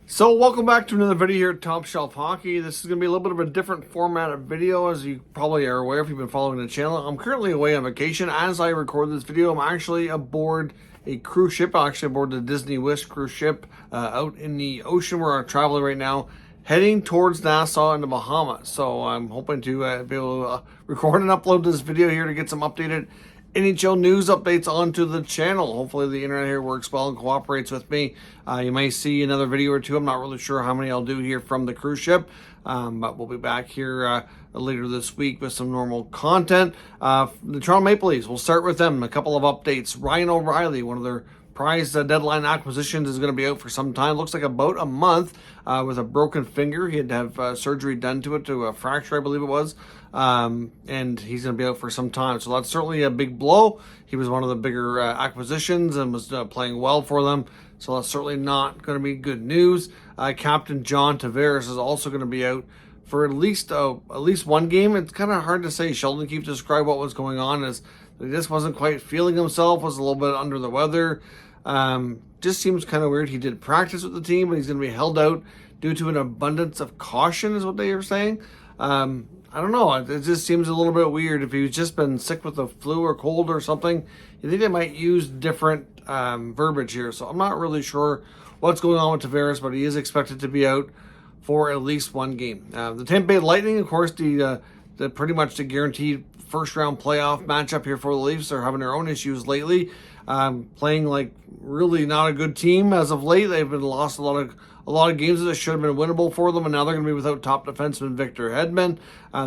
So welcome back to another video here at Top Shelf Hockey. This is going to be a little bit of a different format of video, as you probably are aware if you've been following the channel. I'm currently away on vacation. As I record this video, I'm actually aboard a cruise ship. I'm actually aboard the Disney Wish cruise ship out in the ocean where I'm traveling right now, heading towards Nassau in the Bahamas. So I'm hoping to be able to record and upload this video here to get some updated NHL news updates onto the channel. Hopefully the internet here works well and cooperates with me. You may see another video or two. I'm not really sure how many I'll do here from the cruise ship, but we'll be back here later this week with some normal content. The Toronto Maple Leafs, we'll start with them. A couple of updates. Ryan O'Reilly, one of their prize deadline acquisitions, is going to be out for some time. Looks like about a month with a broken finger. He had to have surgery done to it, to a fracture, I believe it was. And he's going to be out for some time. So that's certainly a big blow. He was one of the bigger acquisitions and was playing well for them. So that's certainly not going to be good news. Captain John Tavares is also going to be out for at least one game. It's kind of hard to say. Sheldon Keefe described what was going on as he just wasn't quite feeling himself, was a little bit under the weather. Just seems kind of weird. He did practice with the team, but he's going to be held out due to an abundance of caution, is what they are saying. I don't know. It just seems a little bit weird. If he's just been sick with the flu or cold or something, you think they might use different verbiage here. So I'm not really sure what's going on with Tavares, but he is expected to be out for at least one game. The Tampa Bay Lightning, of course, the pretty much the guaranteed first-round playoff matchup here for the Leafs. They're having their own issues lately, playing like really not a good team as of late. They've been lost a lot of games that should have been winnable for them, and now they're going to be without top defenseman Victor Hedman.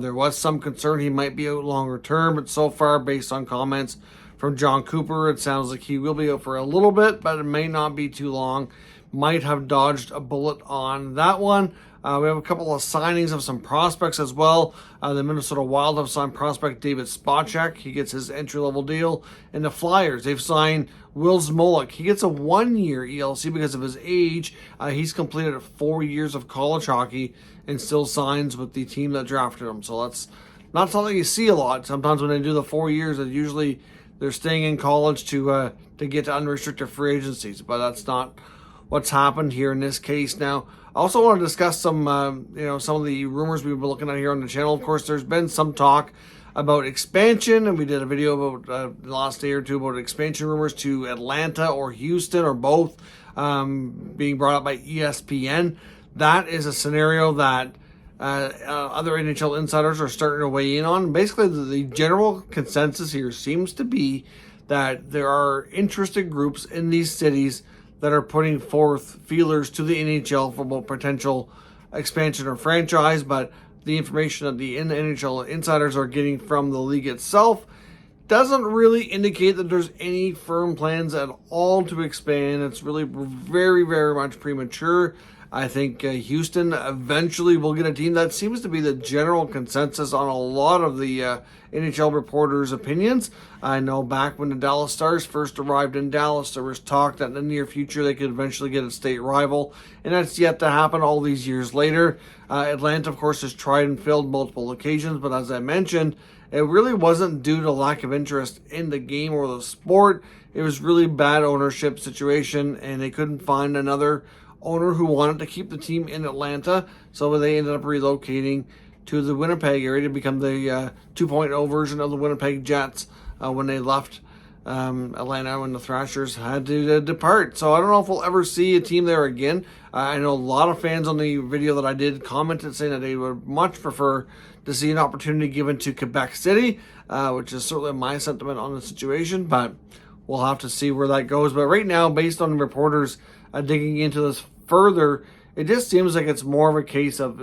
There was some concern he might be out longer term, but so far, based on comments from John Cooper, it sounds like he will be out for a little bit, but it may not be too long. Might have dodged a bullet on that one. We have a couple of signings of some prospects as well. The Minnesota Wild have signed prospect David Spacek. He gets his entry-level deal. And the Flyers, they've signed Will Zmolik. He gets a one-year ELC because of his age. He's completed 4 years of college hockey and still signs with the team that drafted him. So that's not something you see a lot. Sometimes when they do the 4 years, usually they're staying in college to get to unrestricted free agencies. But that's not what's happened here in this case. Now, I also want to discuss some some of the rumors we've been looking at here on the channel. Of course, there's been some talk about expansion, and we did a video about the last day or two about expansion rumors to Atlanta or Houston or both being brought up by ESPN. That is a scenario that other NHL insiders are starting to weigh in on. Basically, the general consensus here seems to be that there are interested groups in these cities that are putting forth feelers to the NHL for both potential expansion or franchise, but the information that the NHL insiders are getting from the league itself doesn't really indicate that there's any firm plans at all to expand. It's really very, very much premature. I think Houston eventually will get a team. That seems to be the general consensus on a lot of the NHL reporters' opinions. I know back when the Dallas Stars first arrived in Dallas, there was talk that in the near future they could eventually get a state rival, and that's yet to happen all these years later. Atlanta, of course, has tried and failed multiple occasions, but as I mentioned, it really wasn't due to lack of interest in the game or the sport. It was really bad ownership situation, and they couldn't find another owner who wanted to keep the team in Atlanta, so they ended up relocating to the Winnipeg area to become the 2.0 version of the Winnipeg Jets when they left Atlanta, when the Thrashers had to depart. So I don't know if we'll ever see a team there again. I know a lot of fans on the video that I did commented saying that they would much prefer to see an opportunity given to Quebec City, which is certainly my sentiment on the situation, but we'll have to see where that goes. But right now, based on reporters digging into this further, it just seems like it's more of a case of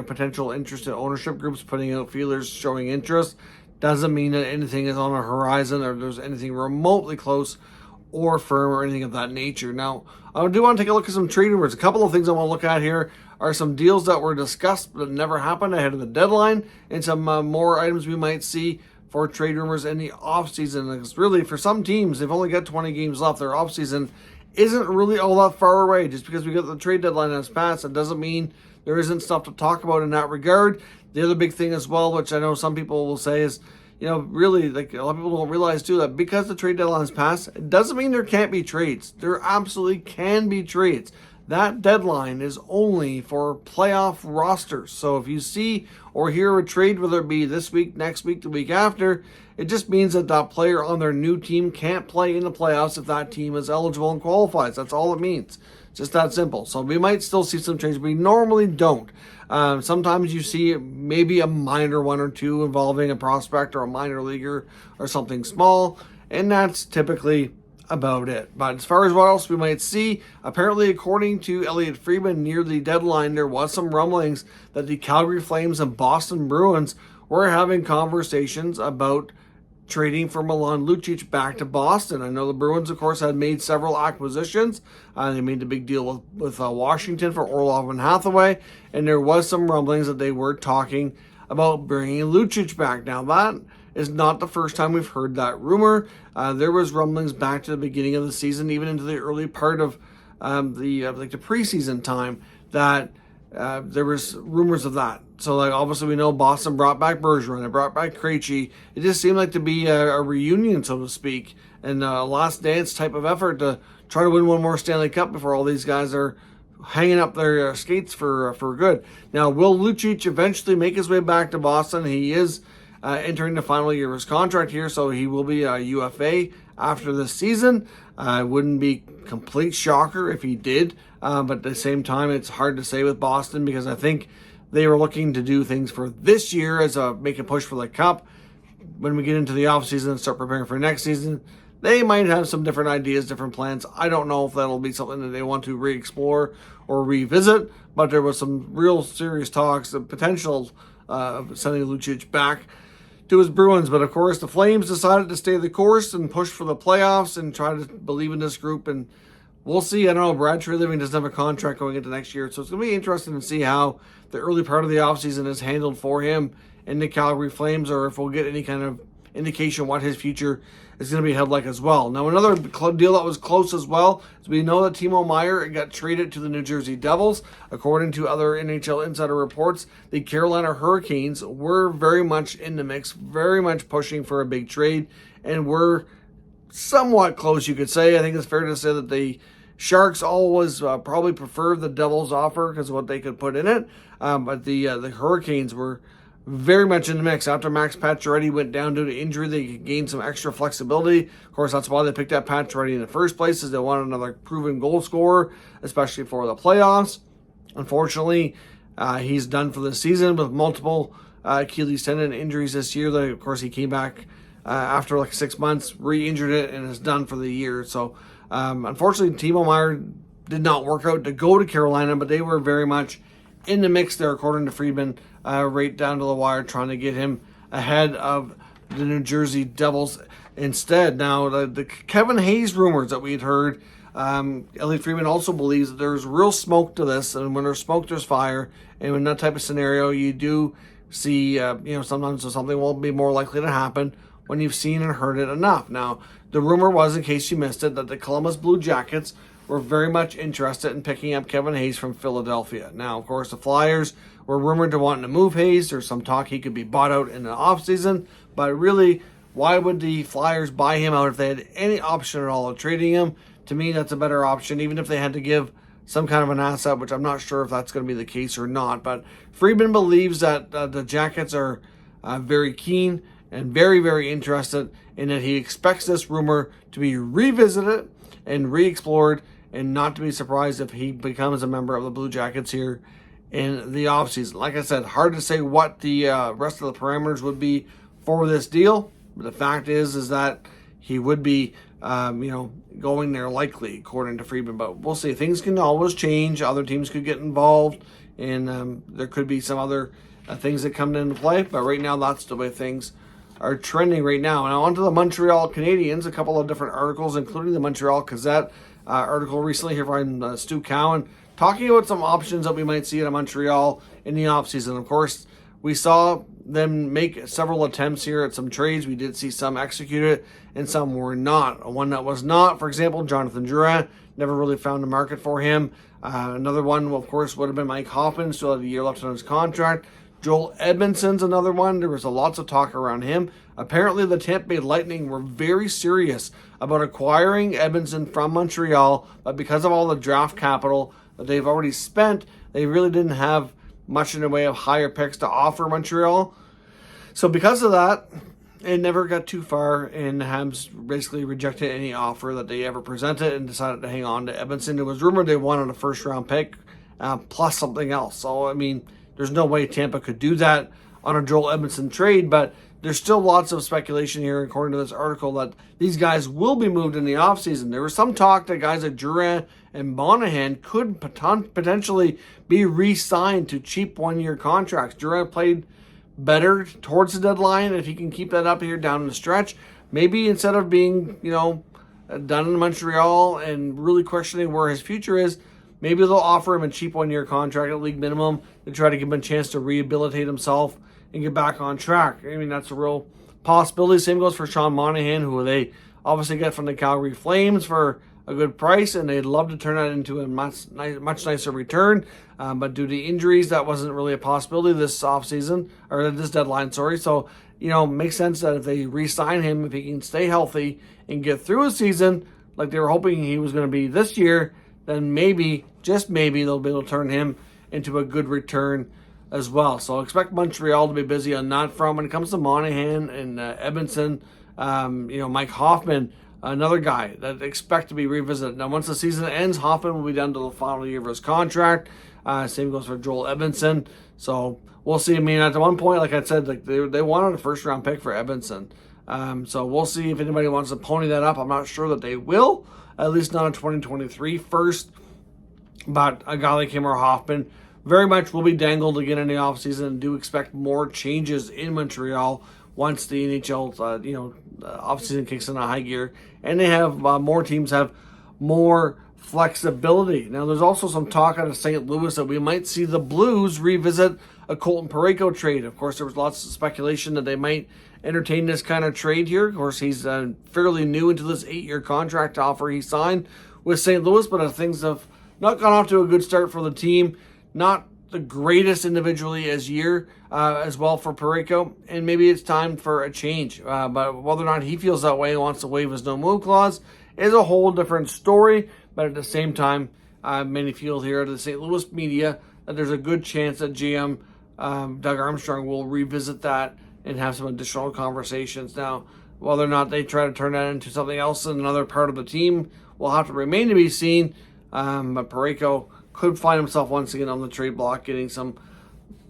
potential interest in ownership groups putting out feelers, showing interest. Doesn't mean that anything is on the horizon or there's anything remotely close or firm or anything of that nature. Now, I do want to take a look at some trade rumors. A couple of things I want to look at here are some deals that were discussed but never happened ahead of the deadline, and some more items we might see for trade rumors in the offseason. Because really, for some teams, they've only got 20 games left. Their offseason isn't really all that far away. Just because we got the trade deadline that's passed, it doesn't mean there isn't stuff to talk about in that regard. The other big thing as well, which I know some people will say is, really, like a lot of people don't realize too, that because the trade deadline is passed, it doesn't mean there can't be trades. There absolutely can be trades. that deadline is only for playoff rosters. So if you see or hear a trade, whether it be this week, next week, the week after, it just means that that player on their new team can't play in the playoffs if that team is eligible and qualifies. That's all it means. Just that simple. So we might still see some trades. We normally don't. Sometimes you see maybe a minor one or two involving a prospect or a minor leaguer or something small, and that's typically about it. But as far as what else we might see, apparently according to Elliotte Friedman, near the deadline there was some rumblings that the Calgary Flames and Boston Bruins were having conversations about trading for Milan Lucic back to Boston. I know the Bruins, of course, had made several acquisitions. They made a big deal with Washington for Orlov and Hathaway, and there was some rumblings that they were talking about bringing Lucic back. Now, that is not the first time we've heard that rumor. There was rumblings back to the beginning of the season, even into the early part of the preseason time, that there was rumors of that. So, obviously we know Boston brought back Bergeron, they brought back Krejci. It just seemed like to be a reunion, so to speak, and a last dance type of effort to try to win one more Stanley Cup before all these guys are hanging up their skates for good. Now, will Lucic eventually make his way back to Boston? He is entering the final year of his contract here, so he will be a UFA after this season. It wouldn't be complete shocker if he did, but at the same time, it's hard to say with Boston because I think they were looking to do things for this year as a make a push for the Cup. When we get into the offseason and start preparing for next season, they might have some different ideas, different plans. I don't know if that'll be something that they want to re-explore or revisit, but there was some real serious talks, the potential of sending Lucic back to his Bruins. But of course, the Flames decided to stay the course and push for the playoffs and try to believe in this group. And we'll see. I don't know. Brad Treliving doesn't have a contract going into next year, so it's going to be interesting to see how the early part of the offseason is handled for him in the Calgary Flames, or if we'll get any kind of indication what his future is going to be held like as well. Now, another deal that was close as well is we know that Timo Meier got traded to the New Jersey Devils. According to other NHL insider reports, the Carolina Hurricanes were very much in the mix, very much pushing for a big trade, and were somewhat close, you could say. I think it's fair to say that the Sharks always probably preferred the Devils' offer because of what they could put in it, but the Hurricanes were very much in the mix. After Max Pacioretty went down due to injury, they gained some extra flexibility. Of course, that's why they picked up Pacioretty in the first place, is they wanted another proven goal scorer, especially for the playoffs. Unfortunately, he's done for the season with multiple Achilles tendon injuries this year. Of course, he came back after 6 months, re-injured it, and is done for the year. So, unfortunately, Timo Meier did not work out to go to Carolina, but they were very much in the mix there, according to Friedman, right down to the wire, trying to get him ahead of the New Jersey Devils instead. Now, the Kevin Hayes rumors that we had heard, Elliotte Friedman also believes that there's real smoke to this, and when there's smoke, there's fire, and in that type of scenario, you do see, sometimes something will be more likely to happen when you've seen and heard it enough. Now, the rumor was, in case you missed it, that the Columbus Blue Jackets were very much interested in picking up Kevin Hayes from Philadelphia. Now, of course, the Flyers were rumored to wanting to move Hayes. There's some talk he could be bought out in the offseason, but really, why would the Flyers buy him out if they had any option at all of trading him? To me, that's a better option, even if they had to give some kind of an asset, which I'm not sure if that's going to be the case or not. But Friedman believes that the Jackets are very keen and very, very interested, in that he expects this rumor to be revisited and re-explored, and not to be surprised if he becomes a member of the Blue Jackets here in the offseason. Like I said, hard to say what the rest of the parameters would be for this deal, but the fact is that he would be, going there likely, according to Friedman. But we'll see. Things can always change. Other teams could get involved, and there could be some other things that come into play. But right now, that's the way things are trending right now. Now, on to the Montreal Canadiens. A couple of different articles, including the Montreal Gazette article recently here from Stu Cowan, talking about some options that we might see in Montreal in the offseason. Of course, we saw them make several attempts here at some trades. We did see some executed, and some were not. One that was not, for example, Jonathan Drouin, never really found a market for him. Another one, of course, would have been Mike Hoffman, still had a year left on his contract. Joel Edmondson's another one. There was lots of talk around him. Apparently, the Tampa Bay Lightning were very serious about acquiring Edmondson from Montreal, but because of all the draft capital that they've already spent, they really didn't have much in the way of higher picks to offer Montreal. So because of that, it never got too far, and the Habs basically rejected any offer that they ever presented and decided to hang on to Edmundson. It was rumored they wanted a first-round pick plus something else. So, I mean, there's no way Tampa could do that on a Joel Edmundson trade, but there's still lots of speculation here, according to this article, that these guys will be moved in the offseason. There was some talk that guys like Jerard and Monahan could potentially be re-signed to cheap one-year contracts. Jerard played better towards the deadline. If he can keep that up here down the stretch, maybe instead of being, done in Montreal and really questioning where his future is, maybe they'll offer him a cheap one-year contract at league minimum to try to give him a chance to rehabilitate himself and get back on track. I mean, that's a real possibility. Same goes for Sean Monahan, who they obviously get from the Calgary Flames for a good price, and they'd love to turn that into a much nicer return. But due to injuries, that wasn't really a possibility this offseason, or this deadline, sorry. So, makes sense that if they re-sign him, if he can stay healthy and get through a season like they were hoping he was going to be this year, then maybe, just maybe, they'll be able to turn him into a good return as well. So expect Montreal to be busy on that front. When it comes to Monahan and Edmundson, Mike Hoffman, another guy that expect to be revisited. Now, once the season ends, Hoffman will be down to the final year of his contract. Same goes for Joel Edmundson. So we'll see. I mean, at one point, like I said, they wanted a first-round pick for Edmundson. So we'll see if anybody wants to pony that up. I'm not sure that they will, at least not in 2023 first. But a guy like him or Hoffman very much will be dangled again in the offseason, and do expect more changes in Montreal once the NHL, offseason kicks in a high gear, and they have more teams have more flexibility. Now, there's also some talk out of St. Louis that we might see the Blues revisit a Colton Parayko trade. Of course, there was lots of speculation that they might entertain this kind of trade here. Of course, he's fairly new into this 8-year contract offer he signed with St. Louis, but things have not gone off to a good start for the team. Not the greatest individually as well for Parayko, and maybe it's time for a change. But whether or not he feels that way and wants to waive his no-move clause is a whole different story. But at the same time, many feel here to the St. Louis media that there's a good chance that GM Doug Armstrong will revisit that and have some additional conversations. Now, whether or not they try to turn that into something else in another part of the team will have to remain to be seen. But Parayko could find himself once again on the trade block, getting some,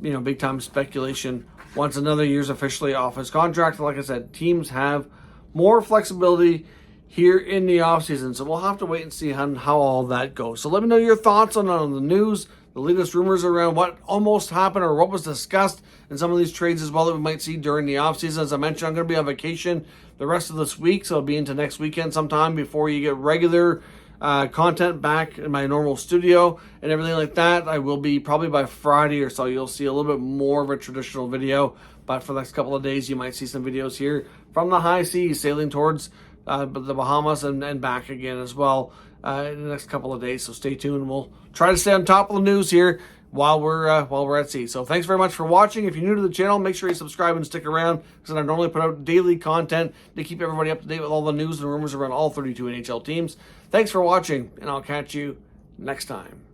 big-time speculation once another year's officially off his contract. Like I said, teams have more flexibility here in the offseason, so we'll have to wait and see how all that goes. So let me know your thoughts on the news, the latest rumors around what almost happened or what was discussed in some of these trades as well that we might see during the offseason. As I mentioned, I'm going to be on vacation the rest of this week, so it'll be into next weekend sometime before you get regular content back in my normal studio and everything like that. I will be probably by Friday or so. You'll see a little bit more of a traditional video, but for the next couple of days, you might see some videos here from the high seas sailing towards the Bahamas and back again as well in the next couple of days. So stay tuned. We'll try to stay on top of the news here while we're at sea. So thanks very much for watching. If you're new to the channel, make sure you subscribe and stick around, because I normally put out daily content to keep everybody up to date with all the news and rumors around all 32 NHL teams. Thanks for watching, and I'll catch you next time.